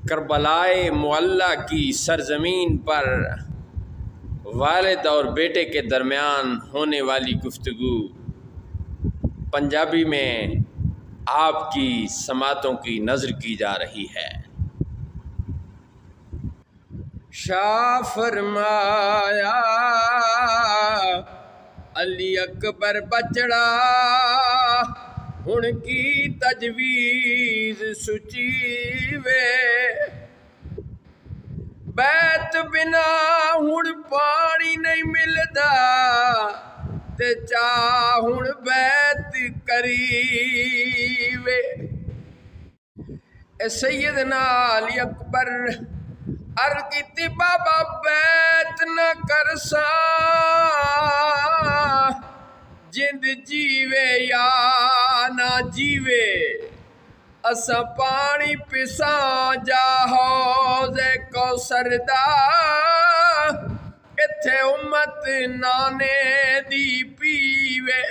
کربلائے معلیٰ کی سرزمین پر والد اور بیٹے کے درمیان ہونے والی گفتگو پنجابی میں آپ کی سماعتوں کی نظر کی جا رہی ہے۔ شاہ فرمایا علی اکبر بچڑا ہن کی تجویز سچی وے، بیت بنا ہن پانی نہیں ملدا تے چاہ ہن بیت کری وے۔ اے سیدنا علی اکبر عرض کیتی بابا بیت نہ کرساں جند جیوے یا نہ جیوے، اساں پانی پساں جا حوض کوثر دا، اتھے امت نانے دی پیوے۔